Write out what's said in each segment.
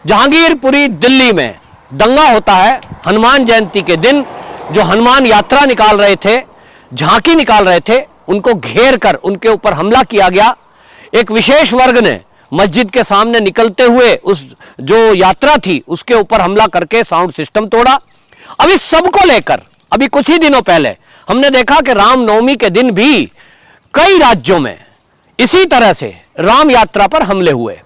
जहांगीरपुरी दिल्ली में दंगा होता है हनुमान जयंती के दिन। जो हनुमान यात्रा निकाल रहे थे, झांकी निकाल रहे थे, उनको घेर कर उनके ऊपर हमला किया गया। एक विशेष वर्ग ने मस्जिद के सामने निकलते हुए उस जो यात्रा थी उसके ऊपर हमला करके साउंड सिस्टम तोड़ा। अब इस सब को लेकर अभी कुछ ही दिनों पहले हमने देखा कि रामनवमी के दिन भी कई राज्यों में इसी तरह से राम यात्रा पर हमले हुए।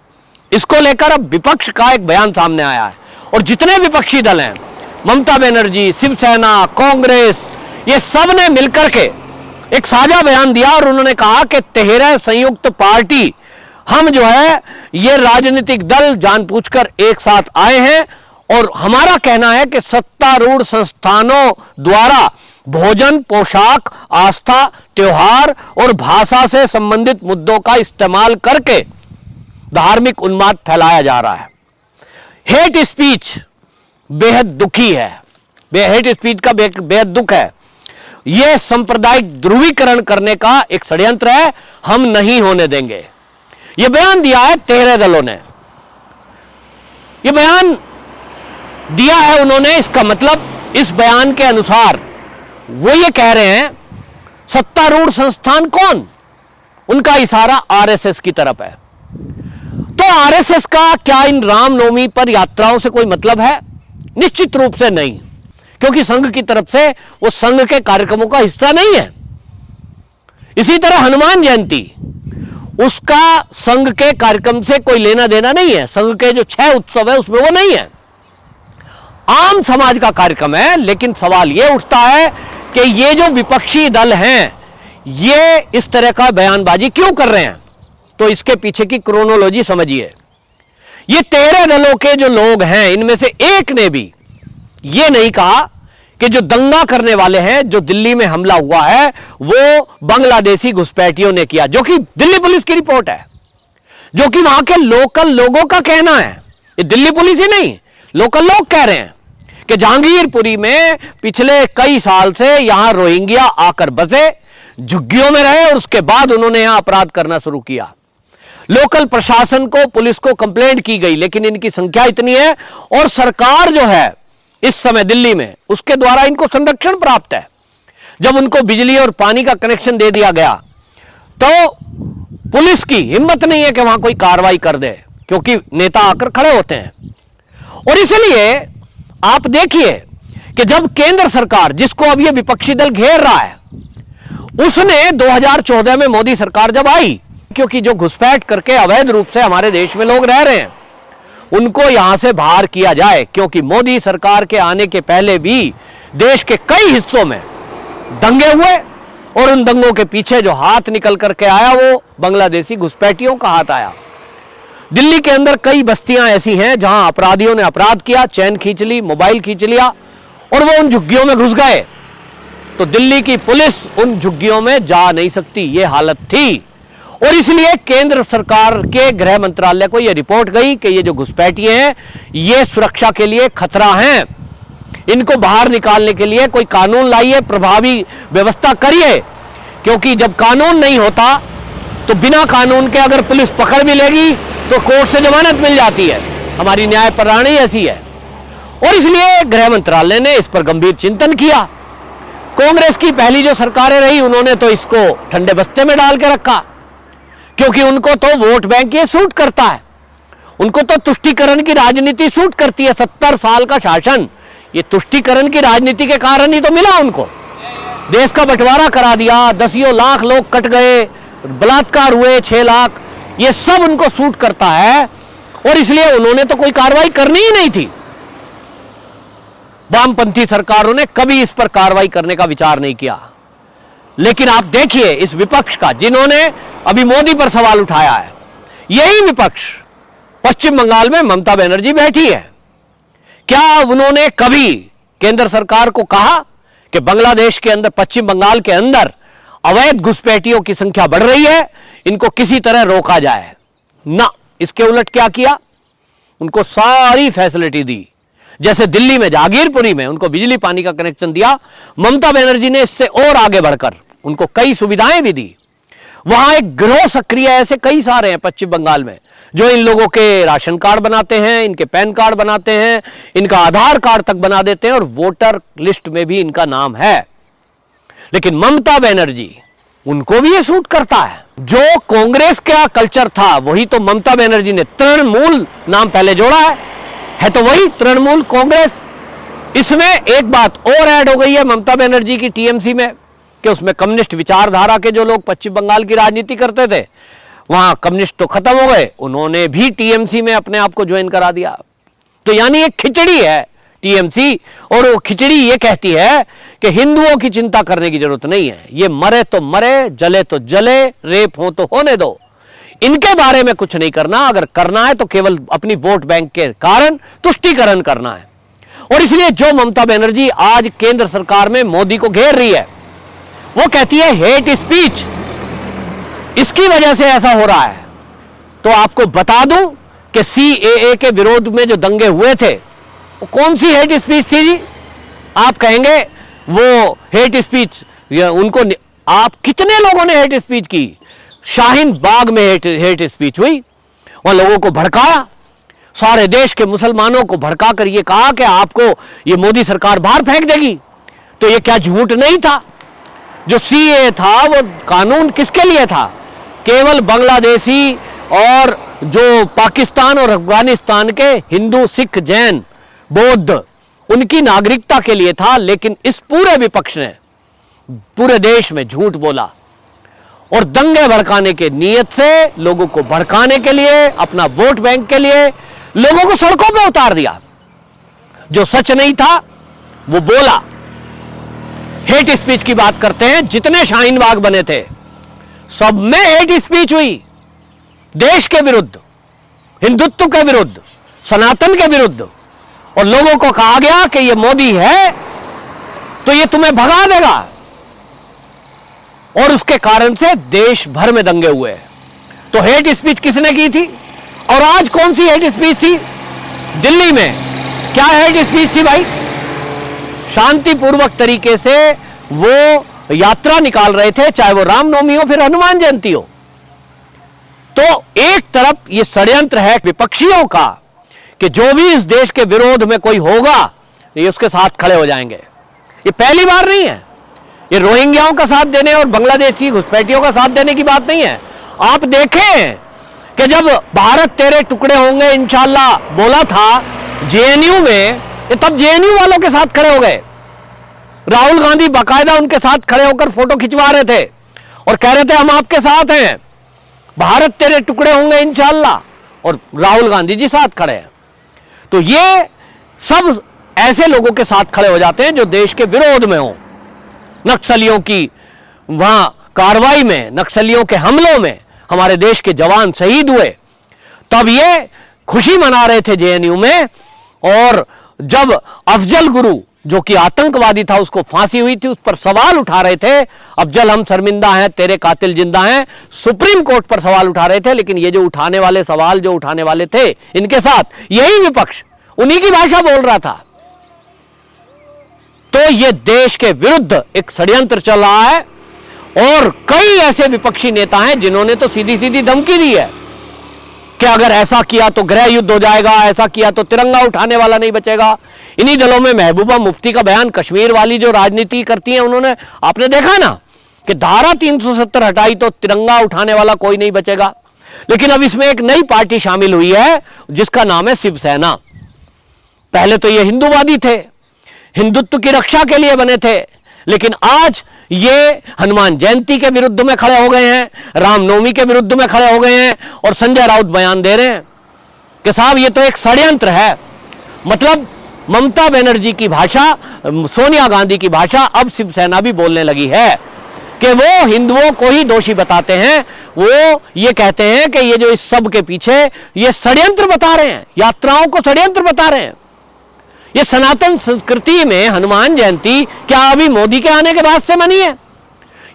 इसको लेकर अब विपक्ष का एक बयान सामने आया है और जितने विपक्षी दल हैं, ममता बनर्जी, शिवसेना, कांग्रेस, ये सब ने मिलकर के एक साझा बयान दिया और उन्होंने कहा कि 13 संयुक्त पार्टी हम जो है ये राजनीतिक दल जानबूझकर एक साथ आए हैं और हमारा कहना है कि सत्तारूढ़ संस्थानों द्वारा भोजन, पोशाक, आस्था, त्योहार और भाषा से संबंधित मुद्दों का इस्तेमाल करके धार्मिक उन्माद फैलाया जा रहा है। हेट स्पीच बेहद दुखी है, हेट स्पीच का बेहद दुख है। यह सांप्रदायिक ध्रुवीकरण करने का एक षड्यंत्र है, हम नहीं होने देंगे। यह बयान दिया है 13 दलों ने, यह बयान दिया है उन्होंने। इसका मतलब इस बयान के अनुसार वो ये कह रहे हैं सत्तारूढ़ संस्थान कौन, उनका इशारा आरएसएस की तरफ है। तो आरएसएस का क्या इन रामनवमी पर यात्राओं से कोई मतलब है? निश्चित रूप से नहीं, क्योंकि संघ की तरफ से वो संघ के कार्यक्रमों का हिस्सा नहीं है। इसी तरह हनुमान जयंती, उसका संघ के कार्यक्रम से कोई लेना देना नहीं है। संघ के जो 6 उत्सव है उसमें वो नहीं है, आम समाज का कार्यक्रम है। लेकिन सवाल यह उठता है कि ये जो विपक्षी दल हैं ये इस तरह का बयानबाजी क्यों कर रहे हैं? तो इसके पीछे की क्रोनोलॉजी समझिए। ये 13 दलों के जो लोग हैं, इनमें से एक ने भी ये नहीं कहा कि जो दंगा करने वाले हैं, जो दिल्ली में हमला हुआ है, वो बांग्लादेशी घुसपैठियों ने किया, जो कि दिल्ली पुलिस की रिपोर्ट है, जो कि वहां के लोकल लोगों का कहना है। ये दिल्ली पुलिस ही नहीं, लोकल लोग कह रहे हैं कि जहांगीरपुरी में पिछले कई साल से यहां रोहिंग्या आकर बसे, झुग्गियों में रहे और उसके बाद उन्होंने यहां अपराध करना शुरू किया। लोकल प्रशासन को, पुलिस को कंप्लेंट की गई, लेकिन इनकी संख्या इतनी है और सरकार जो है इस समय दिल्ली में, उसके द्वारा इनको संरक्षण प्राप्त है। जब उनको बिजली और पानी का कनेक्शन दे दिया गया तो पुलिस की हिम्मत नहीं है कि वहां कोई कार्रवाई कर दे, क्योंकि नेता आकर खड़े होते हैं। और इसलिए आप देखिए कि जब केंद्र सरकार, जिसको अब ये विपक्षी दल घेर रहा है, उसने 2014 में मोदी सरकार जब आई, क्योंकि जो घुसपैठ करके अवैध रूप से हमारे देश में लोग रह रहे हैं उनको यहां से बाहर किया जाए, क्योंकि मोदी सरकार के आने के पहले भी देश के कई हिस्सों में दंगे हुए और उन दंगों के पीछे जो हाथ निकल करके आया वो बांग्लादेशी घुसपैठियों का हाथ आया। दिल्ली के अंदर कई बस्तियां ऐसी हैं जहां अपराधियों ने अपराध किया, चैन खींच ली, मोबाइल खींच लिया और वो उन झुग्गियों में घुस गए। तो दिल्ली की पुलिस उन झुग्गियों में जा नहीं सकती, ये हालत थी। और इसलिए केंद्र सरकार के गृह मंत्रालय को यह रिपोर्ट गई कि ये जो घुसपैठिए हैं ये सुरक्षा के लिए खतरा हैं, इनको बाहर निकालने के लिए कोई कानून लाइए, प्रभावी व्यवस्था करिए। क्योंकि जब कानून नहीं होता तो बिना कानून के अगर पुलिस पकड़ भी लेगी तो कोर्ट से जमानत मिल जाती है। हमारी न्याय प्रणाली ऐसी है। और इसलिए गृह मंत्रालय ने इस पर गंभीर चिंतन किया। कांग्रेस की पहली जो सरकारें रही उन्होंने तो इसको ठंडे बस्ते में डाल के रखा, क्योंकि उनको तो वोट बैंक ये सूट करता है, उनको तो तुष्टीकरण की राजनीति सूट करती है। 70 साल का शासन ये तुष्टीकरण की राजनीति के कारण ही तो मिला उनको। देश का बंटवारा करा दिया, दसियों लाख लोग कट गए, बलात्कार हुए 6 लाख, ये सब उनको सूट करता है। और इसलिए उन्होंने तो कोई कार्रवाई करनी ही नहीं थी। वामपंथी सरकारों ने कभी इस पर कार्रवाई करने का विचार नहीं किया। लेकिन आप देखिए इस विपक्ष का, जिन्होंने अभी मोदी पर सवाल उठाया है, यही विपक्ष पश्चिम बंगाल में ममता बनर्जी बैठी है। क्या उन्होंने कभी केंद्र सरकार को कहा कि बांग्लादेश के अंदर, पश्चिम बंगाल के अंदर अवैध घुसपैठियों की संख्या बढ़ रही है, इनको किसी तरह रोका जाए? ना, इसके उलट क्या किया? उनको सारी फैसिलिटी दी। जैसे दिल्ली में जहांगीरपुरी में उनको बिजली पानी का कनेक्शन दिया, ममता बनर्जी ने इससे और आगे बढ़कर उनको कई सुविधाएं भी दी। वहां एक गिरोह सक्रिय ऐसे कई सारे हैं पश्चिम बंगाल में जो इन लोगों के राशन कार्ड बनाते हैं, इनके पैन कार्ड बनाते हैं, इनका आधार कार्ड तक बना देते हैं और वोटर लिस्ट में भी इनका नाम है। लेकिन ममता बनर्जी, उनको भी ये सूट करता है। जो कांग्रेस का कल्चर था वही तो ममता बनर्जी ने, तृणमूल नाम पहले जोड़ा है तो वही तृणमूल कांग्रेस। इसमें एक बात और ऐड हो गई है ममता बनर्जी की टीएमसी में, कि उसमें कम्युनिस्ट विचारधारा के जो लोग पश्चिम बंगाल की राजनीति करते थे, वहां कम्युनिस्ट तो खत्म हो गए, उन्होंने भी टीएमसी में अपने आप को ज्वाइन करा दिया। तो यानी एक खिचड़ी है टीएमसी, और वो खिचड़ी ये कहती है कि हिंदुओं की चिंता करने की जरूरत नहीं है, ये मरे तो मरे, जले तो जले, रेप हो तो होने दो, इनके बारे में कुछ नहीं करना। अगर करना है तो केवल अपनी वोट बैंक के कारण तुष्टीकरण करना है। और इसलिए जो ममता बनर्जी आज केंद्र सरकार में मोदी को घेर रही है, वो कहती है हेट स्पीच, इसकी वजह से ऐसा हो रहा है। तो आपको बता दूं कि सीएए के विरोध में जो दंगे हुए थे, वो कौन सी हेट स्पीच थी जी? आप कहेंगे वो हेट स्पीच, उनको आप कितने लोगों ने हेट स्पीच की? शाहीन बाग में हेट स्पीच हुई, वहां लोगों को भड़काया, सारे देश के मुसलमानों को भड़का कर ये कहा कि आपको ये मोदी सरकार बाहर फेंक देगी। तो ये क्या झूठ नहीं था? जो सीएए था वो कानून किसके लिए था? केवल बांग्लादेशी और जो पाकिस्तान और अफगानिस्तान के हिंदू, सिख, जैन, बौद्ध, उनकी नागरिकता के लिए था। लेकिन इस पूरे विपक्ष ने पूरे देश में झूठ बोला और दंगे भड़काने के नियत से, लोगों को भड़काने के लिए, अपना वोट बैंक के लिए लोगों को सड़कों पे उतार दिया। जो सच नहीं था वो बोला। हेट स्पीच की बात करते हैं, जितने शाहीन बाग बने थे सब में हेट स्पीच हुई, देश के विरुद्ध, हिंदुत्व के विरुद्ध, सनातन के विरुद्ध। और लोगों को कहा गया कि ये मोदी है तो ये तुम्हें भगा देगा, और उसके कारण से देश भर में दंगे हुए। तो हेट स्पीच किसने की थी? और आज कौन सी हेट स्पीच थी? दिल्ली में क्या हेट स्पीच थी भाई? शांतिपूर्वक तरीके से वो यात्रा निकाल रहे थे, चाहे वो रामनवमी हो फिर हनुमान जयंती हो। तो एक तरफ ये षड्यंत्र है विपक्षियों का कि जो भी इस देश के विरोध में कोई होगा ये उसके साथ खड़े हो जाएंगे। ये पहली बार नहीं है, ये रोहिंग्याओं का साथ देने और बांग्लादेशी घुसपैठियों का साथ देने की बात नहीं है। आप देखें कि जब भारत तेरे टुकड़े होंगे इंशाल्लाह बोला था जेएनयू में, तब जेएनयू वालों के साथ खड़े हो गए। राहुल गांधी बाकायदा उनके साथ खड़े होकर फोटो खिंचवा रहे थे और कह रहे थे हम आपके साथ हैं, भारत तेरे टुकड़े होंगे इंशाल्लाह, और राहुल गांधी जी साथ खड़े हैं। तो ये सब ऐसे लोगों के साथ खड़े हो जाते हैं जो देश के विरोध में हो। नक्सलियों की वहां कार्रवाई में, नक्सलियों के हमलों में हमारे देश के जवान शहीद हुए, तब ये खुशी मना रहे थे जेएनयू में। और जब अफजल गुरु जो कि आतंकवादी था उसको फांसी हुई थी, उस पर सवाल उठा रहे थे, अफजल हम शर्मिंदा हैं, तेरे कातिल जिंदा हैं, सुप्रीम कोर्ट पर सवाल उठा रहे थे। लेकिन ये जो उठाने वाले सवाल जो उठाने वाले थे, इनके साथ यही विपक्ष उन्हीं की भाषा बोल रहा था। तो ये देश के विरुद्ध एक षड्यंत्र चल रहा है और कई ऐसे विपक्षी नेता हैं जिन्होंने तो सीधी सीधी धमकी दी है कि अगर ऐसा किया तो गृह युद्ध हो जाएगा, ऐसा किया तो तिरंगा उठाने वाला नहीं बचेगा। इन्हीं दलों में महबूबा मुफ्ती का बयान, कश्मीर वाली जो राजनीति करती हैं उन्होंने, आपने देखा ना कि धारा 370 हटाई तो तिरंगा उठाने वाला कोई नहीं बचेगा। लेकिन अब इसमें एक नई पार्टी शामिल हुई है जिसका नाम है शिवसेना। पहले तो ये हिंदूवादी थे, हिंदुत्व की रक्षा के लिए बने थे, लेकिन आज ये हनुमान जयंती के विरुद्ध में खड़े हो गए हैं, रामनवमी के विरुद्ध में खड़े हो गए हैं और संजय राउत बयान दे रहे हैं कि साहब ये तो एक षड्यंत्र है। मतलब ममता बनर्जी की भाषा, सोनिया गांधी की भाषा अब शिवसेना भी बोलने लगी है कि वो हिंदुओं को ही दोषी बताते हैं। वो ये कहते हैं कि ये जो इस सब के पीछे ये षड्यंत्र बता रहे हैं, यात्राओं को षड्यंत्र बता रहे हैं। ये सनातन संस्कृति में हनुमान जयंती क्या अभी मोदी के आने के बाद से बनी है?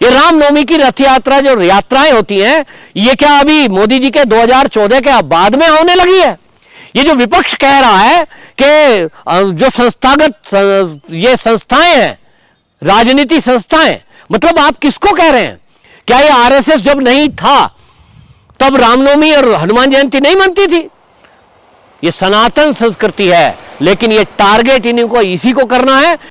ये रामनवमी की रथ यात्रा जो यात्राएं होती हैं, ये क्या अभी मोदी जी के 2014 के बाद में होने लगी है? ये जो विपक्ष कह रहा है कि जो संस्थागत ये संस्थाएं हैं, राजनीति संस्थाएं, मतलब आप किसको कह रहे हैं? क्या ये आरएसएस जब नहीं था तब रामनवमी और हनुमान जयंती नहीं मनती थी। ये सनातन संस्कृति है, लेकिन ये टारगेट इन्हीं को इसी को करना है